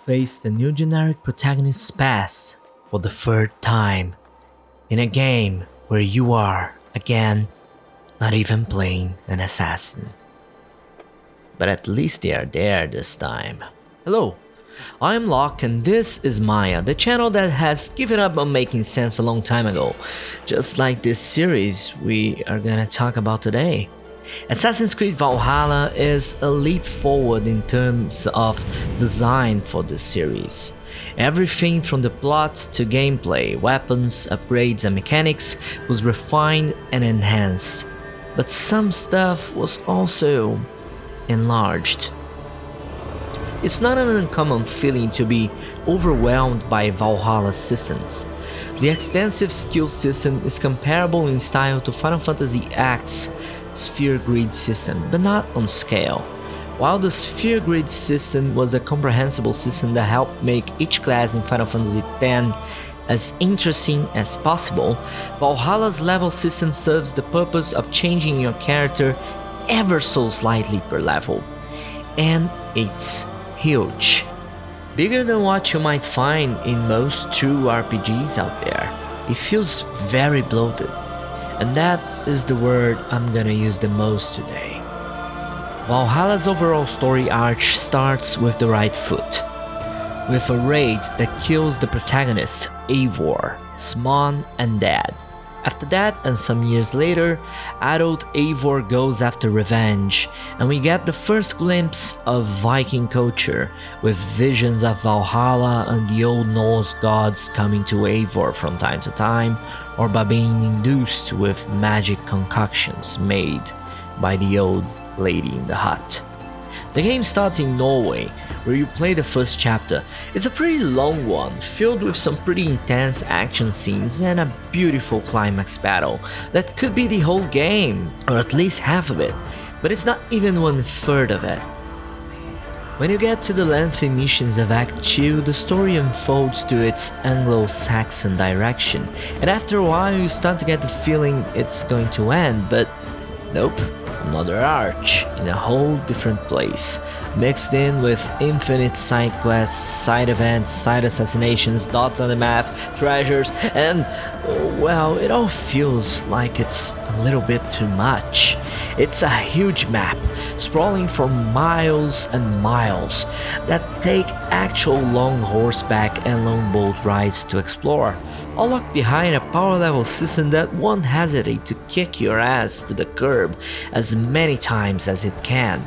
face the new generic protagonist's past for the third time in a game where you are, again, not even playing an assassin. But at least they are there this time. Hello, I'm Locke and this is Maya, the channel that has given up on making sense a long time ago, just like this series we are gonna talk about today. Assassin's Creed Valhalla is a leap forward in terms of design for this series. Everything from the plot to gameplay, weapons, upgrades and mechanics was refined and enhanced, but some stuff was also enlarged. It's not an uncommon feeling to be overwhelmed by Valhalla's systems. The extensive skill system is comparable in style to Final Fantasy X's sphere grid system, but not on scale. While the sphere grid system was a comprehensible system that helped make each class in Final Fantasy X as interesting as possible, Valhalla's level system serves the purpose of changing your character ever so slightly per level. And it's huge. Bigger than what you might find in most true RPGs out there. It feels very bloated. And that is the word I'm gonna use the most today. Valhalla's overall story arc starts with the right foot, with a raid that kills the protagonist, Eivor, Sman and Dad. After that, and some years later, adult Eivor goes after revenge, and we get the first glimpse of Viking culture, with visions of Valhalla and the Old Norse gods coming to Eivor from time to time, or by being induced with magic concoctions made by the old lady in the hut. The game starts in Norway, where you play the first chapter. It's a pretty long one, filled with some pretty intense action scenes and a beautiful climax battle that could be the whole game, or at least half of it, but it's not even 1/3 of it. When you get to the lengthy missions of Act 2, the story unfolds to its Anglo-Saxon direction, and after a while you start to get the feeling it's going to end, but nope. Another arch in a whole different place, mixed in with infinite side quests, side events, side assassinations, dots on the map, treasures, and well, it all feels like it's a little bit too much. It's a huge map, sprawling for miles and miles, that take actual long horseback and longboat rides to explore, all locked behind a power level system that won't hesitate to kick your ass to the curb as many times as it can.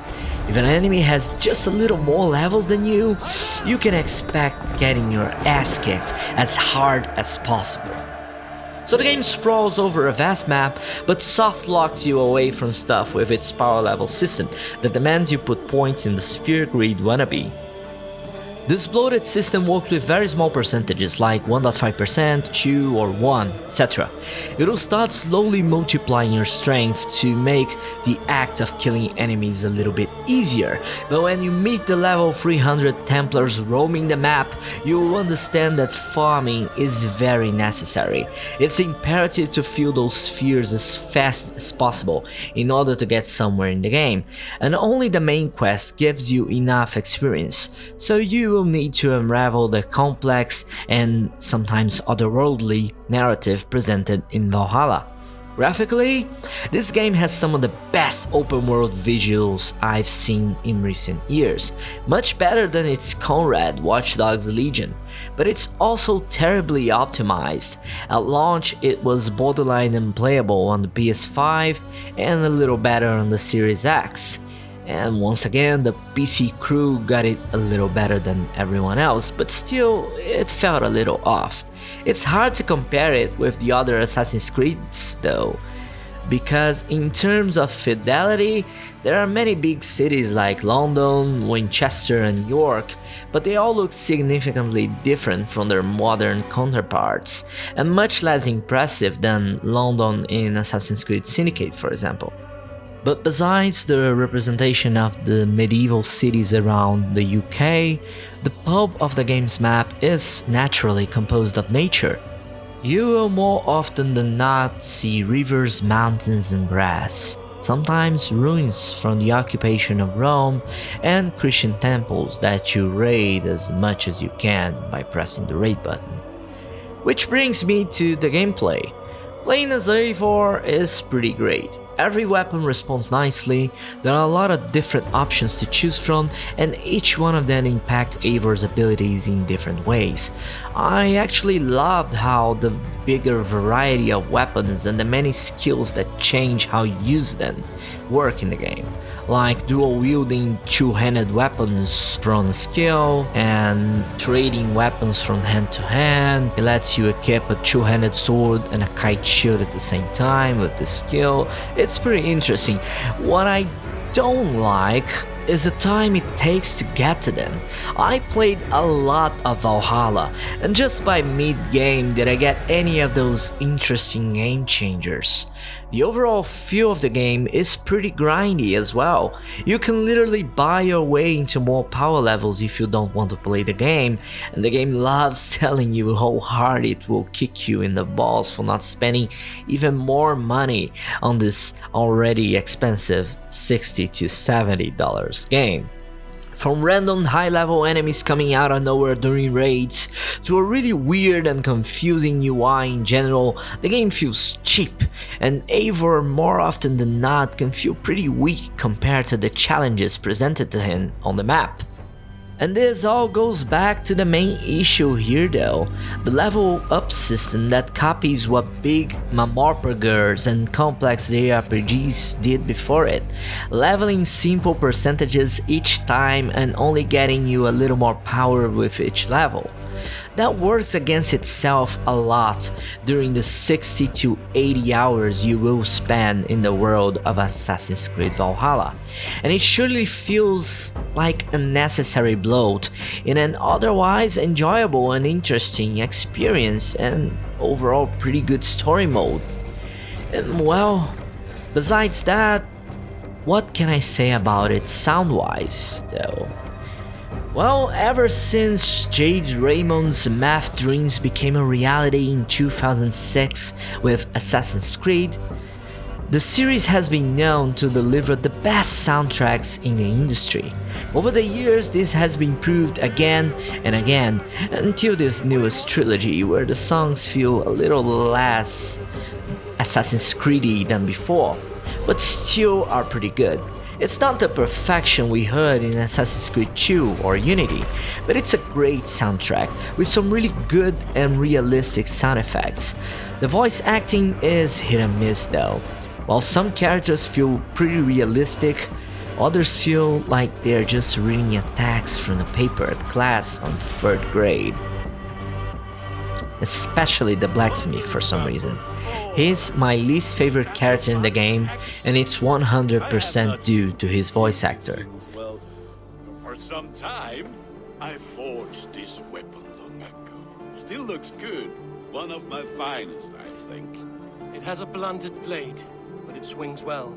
If an enemy has just a little more levels than you, you can expect getting your ass kicked as hard as possible. So the game sprawls over a vast map, but soft locks you away from stuff with its power level system that demands you put points in the sphere grid wannabe. This bloated system works with very small percentages like 1.5%, 2 or 1, etc. It will start slowly multiplying your strength to make the act of killing enemies a little bit easier, but when you meet the level 300 Templars roaming the map, you will understand that farming is very necessary. It's imperative to fill those spheres as fast as possible in order to get somewhere in the game, and only the main quest gives you enough experience, so you will need to unravel the complex and sometimes otherworldly narrative presented in Valhalla. Graphically, this game has some of the best open world visuals I've seen in recent years, much better than its comrade Watch Dogs Legion, but it's also terribly optimized. At launch it was borderline unplayable on the PS5 and a little better on the Series X. And once again, the PC crew got it a little better than everyone else, but still, it felt a little off. It's hard to compare it with the other Assassin's Creeds though, because in terms of fidelity, there are many big cities like London, Winchester and York, but they all look significantly different from their modern counterparts, and much less impressive than London in Assassin's Creed Syndicate, for example. But besides the representation of the medieval cities around the UK, the pulp of the game's map is naturally composed of nature. You will more often than not see rivers, mountains and grass. sometimes ruins from the occupation of Rome, and Christian temples that you raid as much as you can by pressing the raid button. Which brings me to the gameplay. Playing as Eivor is pretty great. Every weapon responds nicely, there are a lot of different options to choose from, and each one of them impact Eivor's abilities in different ways. I actually loved how the bigger variety of weapons and the many skills that change how you use them work in the game. Like dual-wielding two-handed weapons from skill and trading weapons from hand to hand. It lets you equip a two-handed sword and a kite shield at the same time with the skill. It's pretty interesting. What I don't like is the time it takes to get to them. I played a lot of Valhalla, and just by mid-game did I get any of those interesting game changers. The overall feel of the game is pretty grindy as well. You can literally buy your way into more power levels if you don't want to play the game, and the game loves telling you how hard it will kick you in the balls for not spending even more money on this already expensive $60 to $70 game. From random high-level enemies coming out of nowhere during raids, to a really weird and confusing UI in general, the game feels cheap, and Eivor more often than not can feel pretty weak compared to the challenges presented to him on the map. And this all goes back to the main issue here though, the level up system that copies what big MMORPGs and complex JRPGs did before it, leveling simple percentages each time and only getting you a little more power with each level. That works against itself a lot during the 60 to 80 hours you will spend in the world of Assassin's Creed Valhalla, and it surely feels like a necessary bloat in an otherwise enjoyable and interesting experience and overall pretty good story mode. And well, besides that, what can I say about it sound-wise though? Well, ever since Jade Raymond's math dreams became a reality in 2006 with Assassin's Creed, the series has been known to deliver the best soundtracks in the industry. Over the years, this has been proved again and again, until this newest trilogy where the songs feel a little less Assassin's Creedy than before, but still are pretty good. It's not the perfection we heard in Assassin's Creed 2 or Unity, but it's a great soundtrack with some really good and realistic sound effects. The voice acting is hit and miss though. While some characters feel pretty realistic, others feel like they're just reading attacks from the paper at class on 3rd grade. Especially the blacksmith for some reason. He's my least favorite character in the game, and it's 100% due to his voice actor. Well, for some time, I forged this weapon long ago. Still looks good. One of my finest, I think. It has a blunted blade, but it swings well.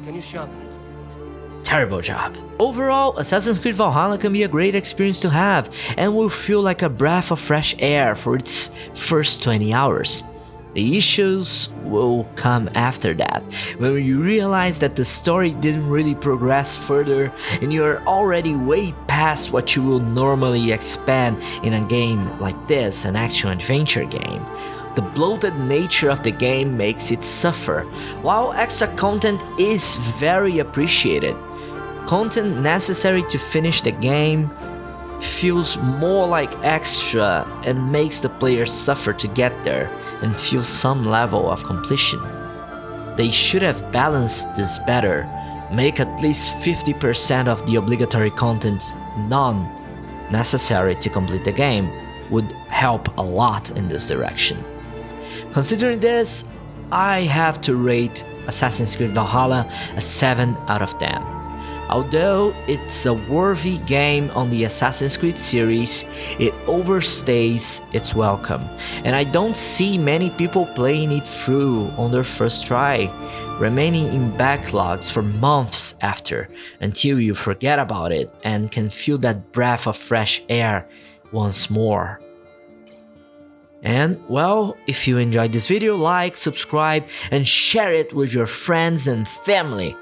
Can you sharpen it? Terrible job. Overall, Assassin's Creed Valhalla can be a great experience to have, and will feel like a breath of fresh air for its first 20 hours. The issues will come after that, when you realize that the story didn't really progress further and you're already way past what you will normally expect in a game like this, an action-adventure game. The bloated nature of the game makes it suffer, while extra content is very appreciated. Content necessary to finish the game feels more like extra and makes the player suffer to get there and feel some level of completion. They should have balanced this better, make at least 50% of the obligatory content non-necessary to complete the game would help a lot in this direction. Considering this, I have to rate Assassin's Creed Valhalla a 7 out of 10. Although it's a worthy game on the Assassin's Creed series, it overstays its welcome, and I don't see many people playing it through on their first try, remaining in backlogs for months after, until you forget about it and can feel that breath of fresh air once more. And well, if you enjoyed this video, like, subscribe, and share it with your friends and family.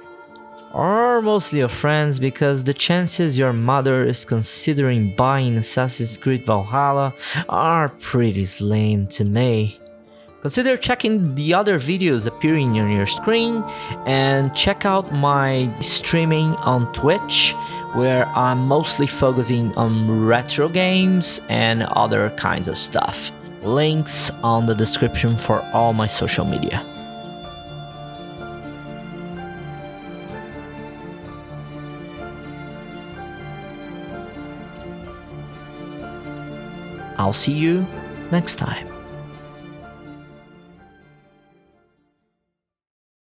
Or mostly your friends, because the chances your mother is considering buying Assassin's Creed Valhalla are pretty slim to me. Consider checking the other videos appearing on your screen, and check out my streaming on Twitch, where I'm mostly focusing on retro games and other kinds of stuff. Links on the description for all my social media. I'll see you next time.